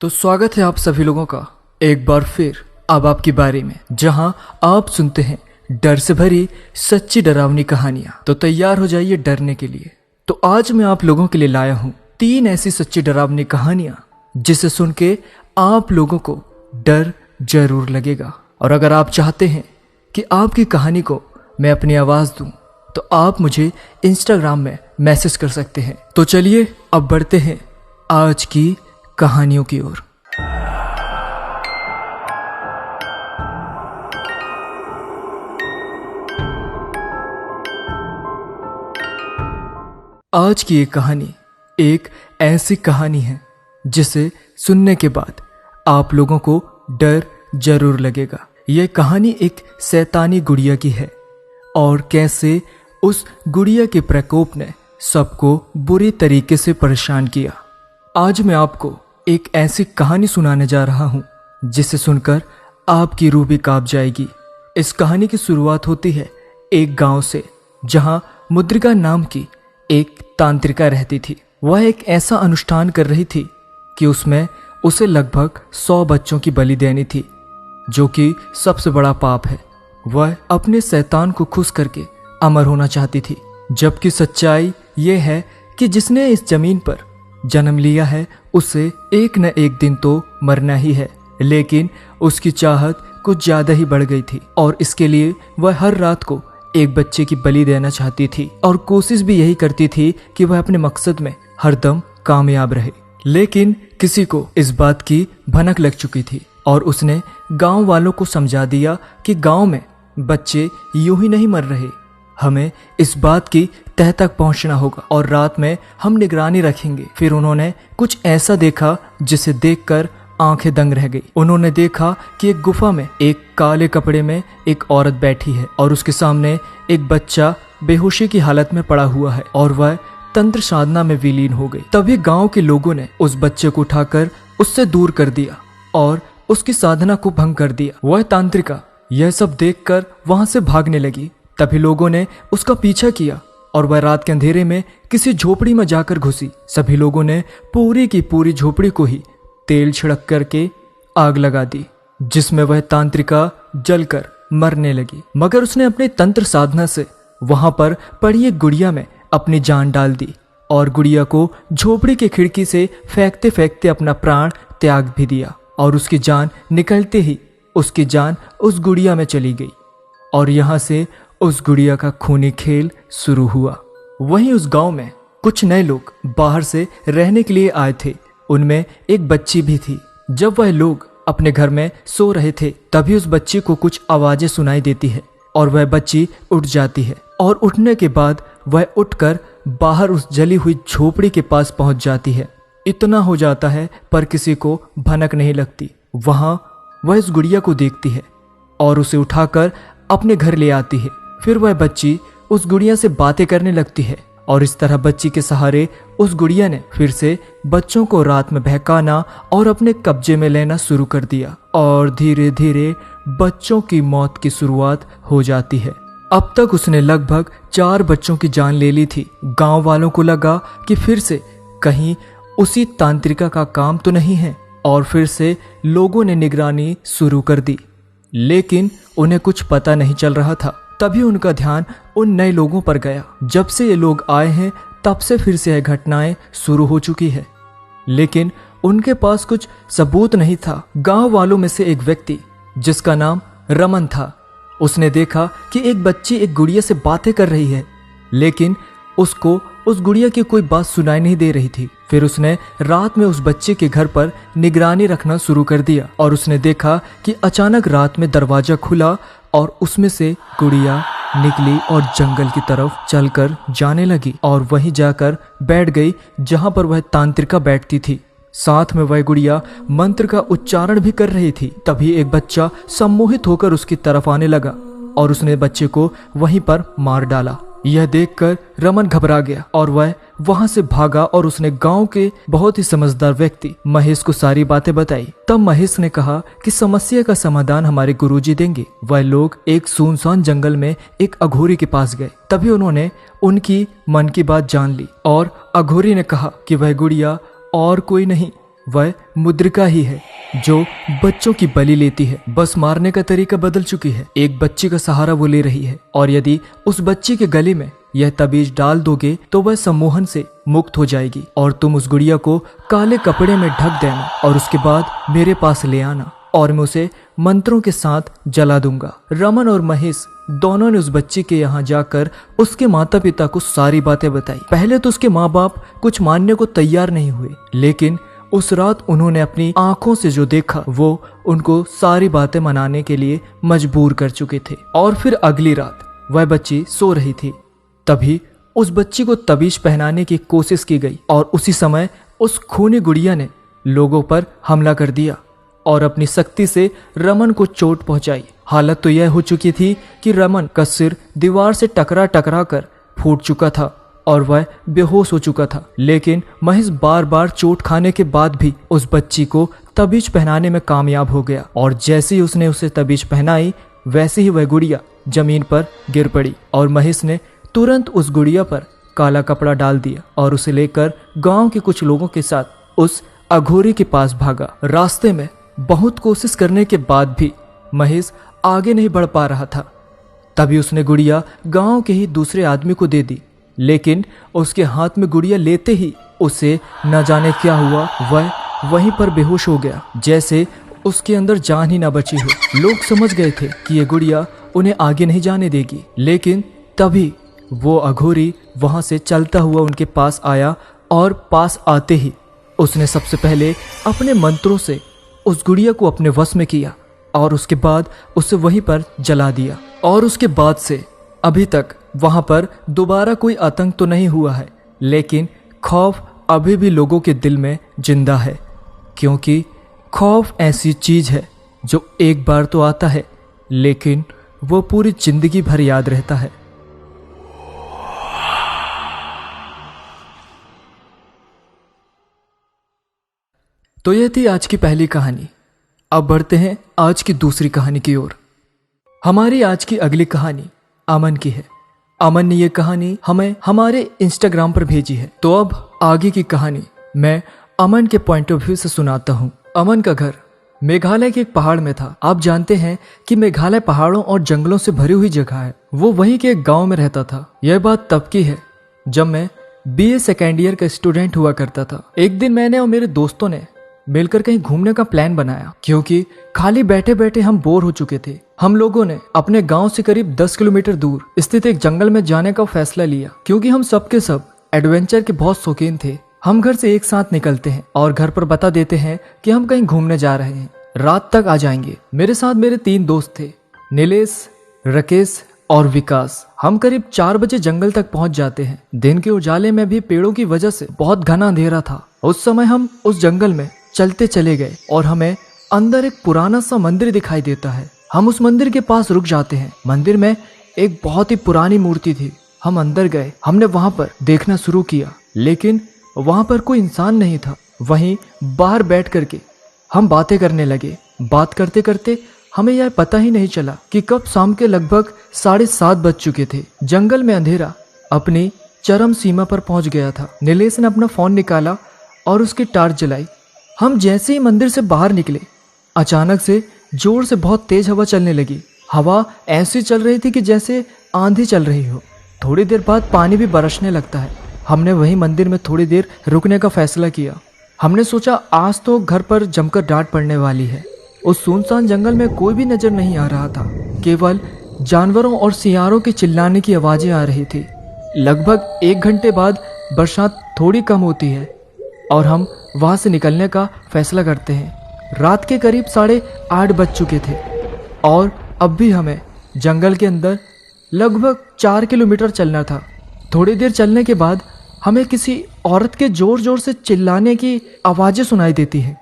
तो स्वागत है आप सभी लोगों का एक बार फिर अब आपकी बारी में, जहां आप सुनते हैं डर से भरी सच्ची डरावनी कहानियां। तो तैयार हो जाइए डरने के लिए। तो आज मैं आप लोगों के लिए लाया हूं 3 ऐसी सच्ची डरावनी कहानियां जिसे सुन के आप लोगों को डर जरूर लगेगा। और अगर आप चाहते हैं कि आपकी कहानी को मैं अपनी आवाज दूं तो आप मुझे इंस्टाग्राम में मैसेज कर सकते हैं। तो चलिए अब बढ़ते हैं आज की कहानियों की ओर। आज की ये कहानी एक ऐसी कहानी है जिसे सुनने के बाद आप लोगों को डर जरूर लगेगा। यह कहानी एक शैतानी गुड़िया की है और कैसे उस गुड़िया के प्रकोप ने सबको बुरी तरीके से परेशान किया। आज मैं आपको एक ऐसी कहानी सुनाने जा रहा हूं जिसे सुनकर आपकी रूह भी कांप जाएगी। इस कहानी की शुरुआत होती है एक गांव से, जहां मुद्रिका नाम की एक तांत्रिका रहती थी। वह एक ऐसा अनुष्ठान कर रही थी कि उसमें उसे लगभग 100 बच्चों की बलि देनी थी, जो कि सबसे बड़ा पाप है। वह अपने शैतान को खुश करके अमर होना चाहती थी, जबकि सच्चाई यह है कि जिसने इस जमीन पर जन्म लिया है उसे एक न एक दिन तो मरना ही है। लेकिन उसकी चाहत कुछ ज्यादा ही बढ़ गई थी और इसके लिए वह हर रात को एक बच्चे की बलि देना चाहती थी और कोशिश भी यही करती थी कि वह अपने मकसद में हरदम कामयाब रहे। लेकिन किसी को इस बात की भनक लग चुकी थी और उसने गांव वालों को समझा दिया कि गांव में बच्चे यूं ही नहीं मर रहे, हमें इस बात की तह तक पहुंचना होगा और रात में हम निगरानी रखेंगे। फिर उन्होंने कुछ ऐसा देखा जिसे देखकर आंखें दंग रह गई। उन्होंने देखा कि एक गुफा में एक काले कपड़े में एक औरत बैठी है और उसके सामने एक बच्चा बेहोशी की हालत में पड़ा हुआ है और वह तंत्र साधना में विलीन हो गई। तभी गांव के लोगों ने उस बच्चे को उठाकर उससे दूर कर दिया और उसकी साधना को भंग कर दिया। वह तांत्रिका यह सब देखकर वहां से भागने लगी। तभी लोगों ने उसका पीछा किया और वह रात के अंधेरे में किसी झोपड़ी में जाकर घुसी। सभी लोगों ने पूरी की पूरी झोपड़ी को ही तेल छिड़क करके आग लगा दी, जिसमें वह तांत्रिका जलकर मरने लगी। मगर उसने अपने तंत्र साधना से वहां पर पड़ी एक गुड़िया में अपनी जान डाल दी और गुड़िया को झोपड़ी की खिड़की से फेंकते फेंकते अपना प्राण त्याग भी दिया। और उसकी जान निकलते ही उसकी जान उस गुड़िया में चली गई और यहां से उस गुड़िया का खूनी खेल शुरू हुआ। वहीं उस गांव में कुछ नए लोग बाहर से रहने के लिए आए थे। उनमें एक बच्ची भी थी। जब वह लोग अपने घर में सो रहे थे तभी उस बच्ची को कुछ आवाजें सुनाई देती है और वह बच्ची उठ जाती है और उठने के बाद वह उठकर बाहर उस जली हुई झोपड़ी के पास पहुंच जाती है। इतना हो जाता है पर किसी को भनक नहीं लगती। वहां वह इस गुड़िया को देखती है और उसे उठाकर अपने घर ले आती है। फिर वह बच्ची उस गुड़िया से बातें करने लगती है और इस तरह बच्ची के सहारे उस गुड़िया ने फिर से बच्चों को रात में बहकाना और अपने कब्जे में लेना शुरू कर दिया और धीरे धीरे बच्चों की मौत की शुरुआत हो जाती है। अब तक उसने लगभग 4 बच्चों की जान ले ली थी। गांव वालों को लगा कि फिर से कहीं उसी तांत्रिका का काम तो नहीं है और फिर से लोगों ने निगरानी शुरू कर दी, लेकिन उन्हें कुछ पता नहीं चल रहा था। तभी उनका ध्यान उन नए लोगों पर गया। जब से ये लोग आए हैं तब से फिर से यह घटनाएं शुरू हो चुकी है, लेकिन उनके पास कुछ सबूत नहीं था। गांव वालों में से एक व्यक्ति जिसका नाम रमन था, उसने देखा कि एक बच्ची एक गुड़िया से बातें कर रही है, लेकिन उसको उस गुड़िया की कोई बात सुनाई नहीं दे रही थी। फिर उसने रात में उस बच्चे के घर पर निगरानी रखना शुरू कर दिया और उसने देखा कि अचानक रात में दरवाजा खुला और उसमें से गुड़िया निकली और जंगल की तरफ चलकर जाने लगी और वहीं जाकर बैठ गई जहां पर वह तांत्रिका बैठती थी। साथ में वह गुड़िया मंत्र का उच्चारण भी कर रही थी। तभी एक बच्चा सम्मोहित होकर उसकी तरफ आने लगा और उसने बच्चे को वहीं पर मार डाला। यह देखकर रमन घबरा गया और वह वहां से भागा और उसने गांव के बहुत ही समझदार व्यक्ति महेश को सारी बातें बताई। तब महेश ने कहा कि समस्या का समाधान हमारे गुरुजी देंगे। वह लोग एक सुनसान जंगल में एक अघोरी के पास गए। तभी उन्होंने उनकी मन की बात जान ली और अघोरी ने कहा कि वह गुड़िया और कोई नहीं, वह मुद्रिका ही है जो बच्चों की बलि लेती है। बस मारने का तरीका बदल चुकी है। एक बच्ची का सहारा वो ले रही है और यदि उस बच्ची के गले में यह तबीज डाल दोगे तो वह सम्मोहन से मुक्त हो जाएगी और तुम उस गुड़िया को काले कपड़े में ढक देना और उसके बाद मेरे पास ले आना और मैं उसे मंत्रों के साथ जला दूंगा। रमन और महेश दोनों ने उस बच्ची के यहाँ जाकर उसके माता पिता को सारी बातें बताई। पहले तो उसके माँ बाप कुछ मानने को तैयार नहीं हुए, लेकिन उस रात उन्होंने अपनी आंखों से जो देखा वो उनको सारी बातें मनाने के लिए मजबूर कर चुके थे। और फिर अगली रात वह बच्ची सो रही थी, तभी उस बच्ची को तबीज पहनाने की कोशिश की गई और उसी समय उस खूनी गुड़िया ने लोगों पर हमला कर दिया और अपनी शक्ति से रमन को चोट पहुंचाई। हालत तो यह हो चुकी थी कि रमन का सिर दीवार से टकरा टकरा कर फूट चुका था और वह बेहोश हो चुका था। लेकिन महेश बार बार चोट खाने के बाद भी उस बच्ची को तबीज पहनाने में कामयाब हो गया और जैसे ही उसने उसे तबीज पहनाई वैसे ही वह गुड़िया जमीन पर गिर पड़ी और महेश ने तुरंत उस गुड़िया पर काला कपड़ा डाल दिया और उसे लेकर गांव के कुछ लोगों के साथ उस अघोरी के पास भागा। रास्ते में बहुत कोशिश करने के बाद भी महेश आगे नहीं बढ़ पा रहा था। तभी उसने गुड़िया गांव के ही दूसरे आदमी को दे दी, लेकिन उसके हाथ में गुड़िया लेते ही उसे न जाने क्या हुआ, वह वहीं पर बेहोश हो गया जैसे उसके अंदर जान ही ना बची हो। लोग समझ गए थे कि ये गुड़िया उन्हें आगे नहीं जाने देगी, लेकिन तभी वो अघोरी वहां से चलता हुआ उनके पास आया और पास आते ही उसने सबसे पहले अपने मंत्रों से उस गुड़िया को अपने वश में किया और उसके बाद उसे वहीं पर जला दिया। और उसके बाद से अभी तक वहां पर दोबारा कोई आतंक तो नहीं हुआ है, लेकिन खौफ अभी भी लोगों के दिल में जिंदा है, क्योंकि खौफ ऐसी चीज है जो एक बार तो आता है लेकिन वो पूरी जिंदगी भर याद रहता है। तो यह थी आज की पहली कहानी। अब बढ़ते हैं आज की दूसरी कहानी की ओर। हमारी आज की अगली कहानी अमन की है। अमन ने यह कहानी हमें हमारे इंस्टाग्राम पर भेजी है। तो अब आगे की कहानी मैं अमन के पॉइंट ऑफ व्यू से सुनाता हूँ। अमन का घर मेघालय के एक पहाड़ में था। आप जानते हैं कि मेघालय पहाड़ों और जंगलों से भरी हुई जगह है। वो वहीं के एक गांव में रहता था। यह बात तब की है जब मैं BA सेकेंड ईयर का स्टूडेंट हुआ करता था। एक दिन मैंने और मेरे दोस्तों ने मिलकर कहीं घूमने का प्लान बनाया, क्योंकि खाली बैठे बैठे हम बोर हो चुके थे। हम लोगों ने अपने गांव से करीब 10 किलोमीटर दूर स्थित एक जंगल में जाने का फैसला लिया, क्योंकि हम सबके सब एडवेंचर के बहुत शौकीन थे। हम घर से एक साथ निकलते हैं और घर पर बता देते हैं कि हम कहीं घूमने जा रहे हैं, रात तक आ जाएंगे। मेरे साथ मेरे 3 दोस्त थे, नीलेश, राकेश और विकास। हम करीब 4 बजे जंगल तक पहुंच जाते हैं। दिन के उजाले में भी पेड़ों की वजह से बहुत घना अंधेरा था। उस समय हम उस जंगल में चलते चले गए और हमें अंदर एक पुराना सा मंदिर दिखाई देता है। हम उस मंदिर के पास रुक जाते हैं। मंदिर में एक बहुत ही पुरानी मूर्ति थी। हम अंदर गए, हमने वहां पर देखना शुरू किया, लेकिन वहां पर कोई इंसान नहीं था। वहीं बाहर बैठ करके हम बातें करने लगे। बात करते करते हमें यह पता ही नहीं चला कि कब शाम के लगभग 7:30 बज चुके थे। जंगल में अंधेरा अपनी चरम सीमा पर पहुंच गया था। नीलेश ने अपना फोन निकाला और उसकी टार्च जलाई। हम जैसे ही मंदिर से बाहर निकले, अचानक से जोर से बहुत तेज हवा चलने लगी। हवा ऐसी चल रही थी कि जैसे आंधी चल रही हो। थोड़ी देर बाद पानी भी बरसने लगता है। हमने वही मंदिर में थोड़ी देर रुकने का फैसला किया। हमने सोचा आज तो घर पर जमकर डांट पड़ने वाली है। उस सुनसान जंगल में कोई भी नजर नहीं आ रहा था, केवल जानवरों और सियारों के चिल्लाने की आवाजें आ रही थी। लगभग 1 घंटे बाद बरसात थोड़ी कम होती है और हम वहां से निकलने का फैसला करते हैं। रात के करीब 8:30 बज चुके थे और अब भी हमें जंगल के अंदर लगभग 4 किलोमीटर चलना था। थोड़ी देर चलने के बाद हमें किसी औरत के जोर जोर से चिल्लाने की आवाजें सुनाई देती हैं।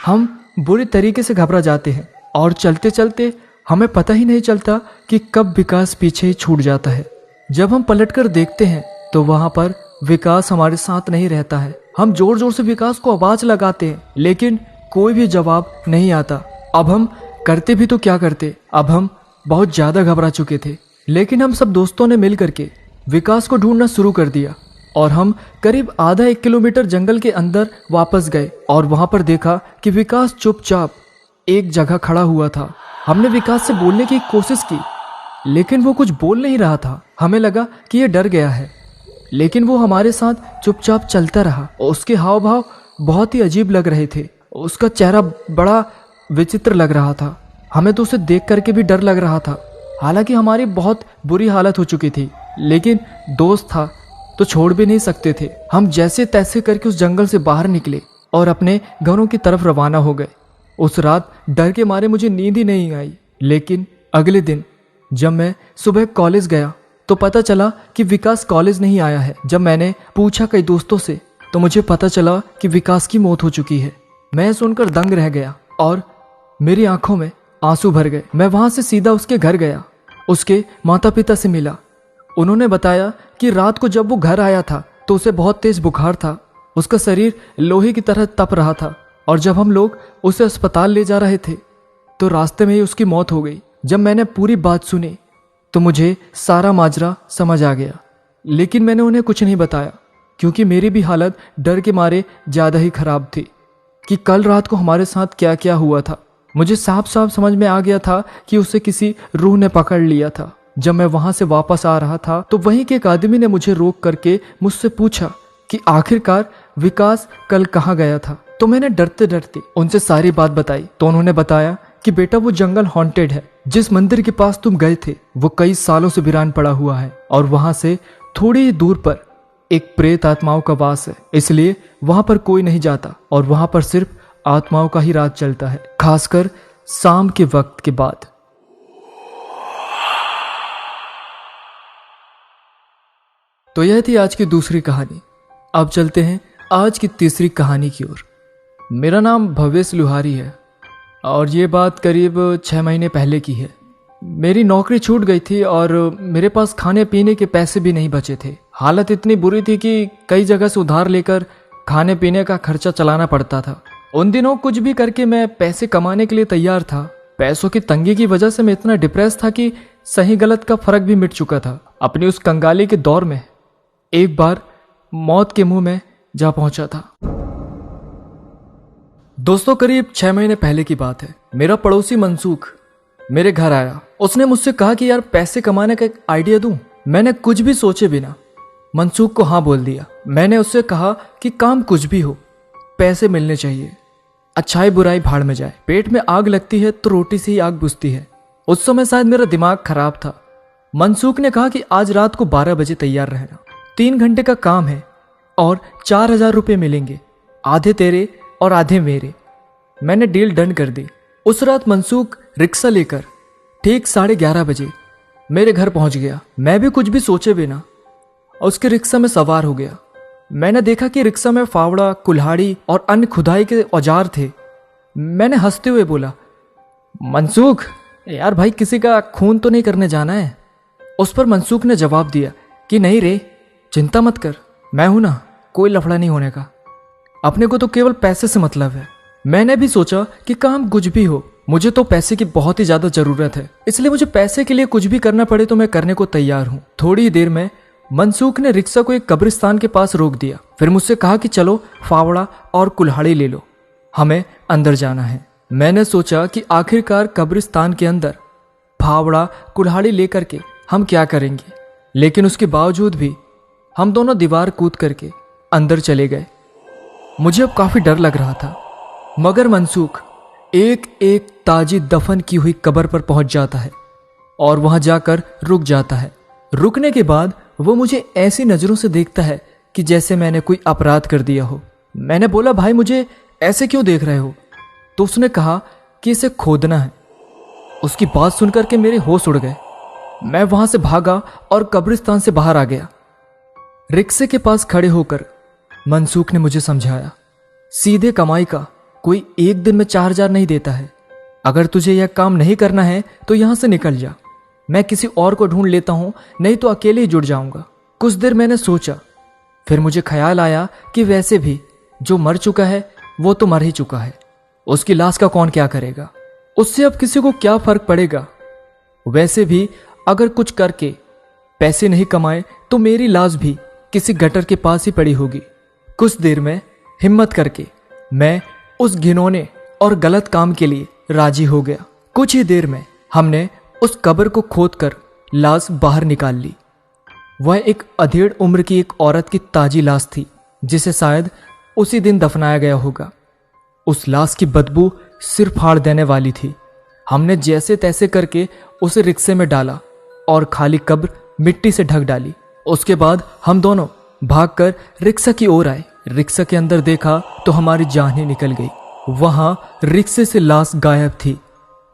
हम बुरी तरीके से घबरा जाते हैं और चलते चलते हमें पता ही नहीं चलता कि कब विकास पीछे ही छूट जाता है। जब हम पलटकर देखते हैं तो वहां पर विकास हमारे साथ नहीं रहता है। हम जोर जोर से विकास को आवाज लगाते हैं, लेकिन कोई भी जवाब नहीं आता। अब हम करते भी तो क्या करते। अब हम बहुत ज्यादा घबरा चुके थे। लेकिन हम सब दोस्तों ने मिल करके विकास को ढूंढना शुरू कर दिया और हम करीब आधा 1 किलोमीटर जंगल के अंदर वापस गए और वहां पर देखा कि विकास चुपचाप एक जगह खड़ा हुआ था। हमने विकास से बोलने की कोशिश की लेकिन वो कुछ बोल नहीं रहा था। हमें लगा कि ये डर गया है, लेकिन वो हमारे साथ चुपचाप चलता रहा और उसके हाव भाव बहुत ही अजीब लग रहे थे। उसका चेहरा बड़ा विचित्र लग रहा था। हमें तो उसे देख करके भी डर लग रहा था। हालांकि हमारी बहुत बुरी हालत हो चुकी थी, लेकिन दोस्त था तो छोड़ भी नहीं सकते थे। हम जैसे तैसे करके उस जंगल से बाहर निकले और अपने घरों की तरफ रवाना हो गए। उस रात डर के मारे मुझे नींद ही नहीं आई। लेकिन अगले दिन जब मैं सुबह कॉलेज गया तो पता चला कि विकास कॉलेज नहीं आया है। जब मैंने पूछा कई दोस्तों से तो मुझे पता चला कि विकास की मौत हो चुकी है। मैं सुनकर दंग रह गया और मेरी आंखों में आंसू भर गए। मैं वहां से सीधा उसके घर गया, उसके माता पिता से मिला। उन्होंने बताया कि रात को जब वो घर आया था तो उसे बहुत तेज बुखार था। उसका शरीर लोहे की तरह तप रहा था और जब हम लोग उसे अस्पताल ले जा रहे थे तो रास्ते में ही उसकी मौत हो गई। जब मैंने पूरी बात सुनी तो मुझे सारा माजरा समझ आ गया, लेकिन मैंने उन्हें कुछ नहीं बताया क्योंकि मेरी भी हालत डर के मारे ज़्यादा ही खराब थी कि कल रात को हमारे साथ क्या क्या हुआ था। मुझे साफ साफ समझ में आ गया था कि उसे किसी रूह ने पकड़ लिया था। जब मैं वहां से वापस आ रहा था तो वहीं के एक आदमी ने मुझे रोक करके मुझसे पूछा कि आखिरकार विकास कल कहाँ गया था। तो मैंने डरते डरते उनसे सारी बात बताई। तो उन्होंने बताया कि बेटा वो जंगल हॉन्टेड है। जिस मंदिर के पास तुम गए थे वो कई सालों से वीरान पड़ा हुआ है और वहां से थोड़ी ही दूर पर एक प्रेत आत्माओं का वास है, इसलिए वहां पर कोई नहीं जाता और वहां पर सिर्फ आत्माओं का ही राज चलता है, खासकर शाम के वक्त के बाद। तो यह थी आज की दूसरी कहानी। अब चलते हैं आज की तीसरी कहानी की ओर। मेरा नाम भवेश लुहारी है और ये बात करीब 6 महीने पहले की है। मेरी नौकरी छूट गई थी और मेरे पास खाने पीने के पैसे भी नहीं बचे थे। हालत इतनी बुरी थी कि कई जगह से उधार लेकर खाने पीने का खर्चा चलाना पड़ता था। उन दिनों कुछ भी करके मैं पैसे कमाने के लिए तैयार था। पैसों की तंगी की वजह से मैं इतना डिप्रेस था कि सही गलत का फर्क भी मिट चुका था। अपनी उस कंगाली के दौर में एक बार मौत के मुंह में जा पहुंचा था। दोस्तों, करीब 6 महीने पहले की बात है। मेरा पड़ोसी मनसूख मेरे घर आया। उसने मुझसे कहा कि यार पैसे कमाने का एक आइडिया दूं। मैंने कुछ भी सोचे बिना मनसूख को हाँ बोल दिया। मैंने उससे कहा कि काम कुछ भी हो, पैसे मिलने चाहिए। अच्छाई बुराई भाड़ में जाए। पेट में आग लगती है तो रोटी से ही आग बुझती है। उस समय शायद मेरा दिमाग खराब था। मनसूख ने कहा कि आज रात को 12 बजे तैयार रहना। 3 घंटे का काम है और 4,000 रुपये मिलेंगे, आधे तेरे और आधे मेरे। मैंने डील डन कर दी। उस रात मनसूख रिक्शा लेकर ठीक 11:30 बजे मेरे घर पहुंच गया। मैं भी कुछ भी सोचे बिना उसके रिक्शा में सवार हो गया। मैंने देखा कि रिक्शा में फावड़ा, कुल्हाड़ी और अन्य खुदाई के औजार थे। मैंने हंसते हुए बोला, मनसूख यार भाई किसी का खून तो नहीं करने जाना है। उस पर मनसूख ने जवाब दिया कि नहीं रे, चिंता मत कर, मैं हूं ना, कोई लफड़ा नहीं होने का। अपने को तो केवल पैसे से मतलब है। मैंने भी सोचा कि काम कुछ भी हो, मुझे तो पैसे की बहुत ही ज्यादा जरूरत है, इसलिए मुझे पैसे के लिए कुछ भी करना पड़े तो मैं करने को तैयार हूँ। थोड़ी ही देर में मनसूख ने रिक्शा को एक कब्रिस्तान के पास रोक दिया। फिर मुझसे कहा कि चलो फावड़ा और कुल्हाड़ी ले लो, हमें अंदर जाना है। मैंने सोचा कि आखिरकार कब्रिस्तान के अंदर फावड़ा कुल्हाड़ी लेकर के हम क्या करेंगे, लेकिन उसके बावजूद भी हम दोनों दीवार कूद करके अंदर चले गए। मुझे अब काफी डर लग रहा था, मगर मनसूख एक एक ताजी दफन की हुई कब्र पर पहुंच जाता है और वहां जाकर रुक जाता है। रुकने के बाद वो मुझे ऐसी नजरों से देखता है कि जैसे मैंने कोई अपराध कर दिया हो। मैंने बोला, भाई मुझे ऐसे क्यों देख रहे हो? तो उसने कहा कि इसे खोदना है। उसकी बात सुनकर के मेरे होश उड़ गए। मैं वहां से भागा और कब्रिस्तान से बाहर आ गया। रिक्शे के पास खड़े होकर मनसूख ने मुझे समझाया, सीधे कमाई का कोई एक दिन में 4,000 नहीं देता है। अगर तुझे यह काम नहीं करना है तो यहां से निकल जा, मैं किसी और को ढूंढ लेता हूं, नहीं तो अकेले ही जुड़ जाऊंगा। कुछ देर मैंने सोचा, फिर मुझे ख्याल आया कि वैसे भी जो मर चुका है वो तो मर ही चुका है, उसकी लाश का कौन क्या करेगा, उससे अब किसी को क्या फर्क पड़ेगा। वैसे भी अगर कुछ करके पैसे नहीं कमाए तो मेरी लाश भी किसी गटर के पास ही पड़ी होगी। कुछ देर में हिम्मत करके मैं उस घिनौने और गलत काम के लिए राजी हो गया। कुछ ही देर में हमने उस कब्र को खोदकर लाश बाहर निकाल ली। वह एक अधेड़ उम्र की एक औरत की ताजी लाश थी, जिसे शायद उसी दिन दफनाया गया होगा। उस लाश की बदबू सिर फाड़ देने वाली थी। हमने जैसे तैसे करके उसे रिक्शे में डाला और खाली कब्र मिट्टी से ढक डाली। उसके बाद हम दोनों भागकर रिक्शा की ओर आए। रिक्शा के अंदर देखा तो हमारी जान ही निकल गई। वहां रिक्शे से लाश गायब थी।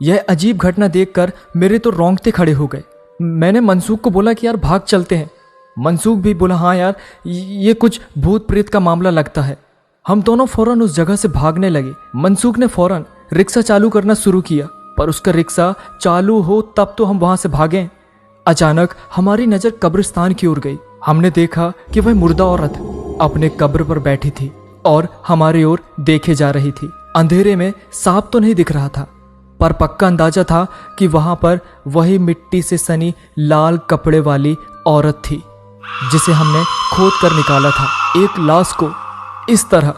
यह अजीब घटना देखकर मेरे तो रोंगटे खड़े हो गए। मैंने मनसूख को बोला कि यार भाग चलते हैं। मनसूख भी बोला हाँ यार, ये कुछ भूत प्रेत का मामला लगता है। हम दोनों फौरन उस जगह से भागने लगे। मनसूख ने फौरन रिक्शा चालू करना शुरू किया, पर उसका रिक्शा चालू हो तब तो हम वहां से भागे। अचानक हमारी नजर कब्रिस्तान की ओर गई। हमने देखा कि वह मुर्दा औरत अपने कब्र पर बैठी थी और हमारी ओर देखे जा रही थी। अंधेरे में साफ तो नहीं दिख रहा था, पर पक्का अंदाजा था कि वहां पर वही मिट्टी से सनी लाल कपड़े वाली औरत थी जिसे हमने खोद कर निकाला था। एक लाश को इस तरह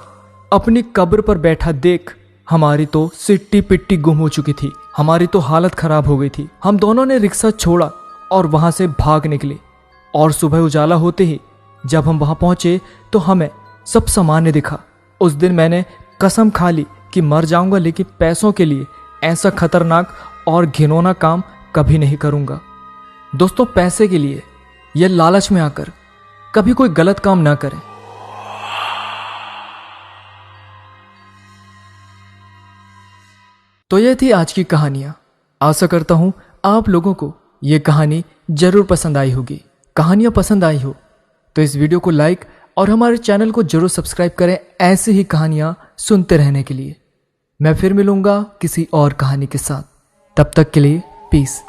अपनी कब्र पर बैठा देख हमारी तो सिट्टी पिट्टी गुम हो चुकी थी। हमारी तो हालत खराब हो गई थी। हम दोनों ने रिक्शा छोड़ा और वहां से भाग निकले। और सुबह उजाला होते ही जब हम वहां पहुंचे तो हमें सब सामान्य दिखा। उस दिन मैंने कसम खा ली कि मर जाऊंगा, लेकिन पैसों के लिए ऐसा खतरनाक और घिनौना काम कभी नहीं करूंगा। दोस्तों, पैसे के लिए या लालच में आकर कभी कोई गलत काम ना करें। तो ये थी आज की कहानियां। आशा करता हूं आप लोगों को ये कहानी जरूर पसंद आई होगी। कहानियां पसंद आई हो तो इस वीडियो को लाइक और हमारे चैनल को जरूर सब्सक्राइब करें ऐसे ही कहानियां सुनते रहने के लिए। मैं फिर मिलूंगा किसी और कहानी के साथ। तब तक के लिए पीस।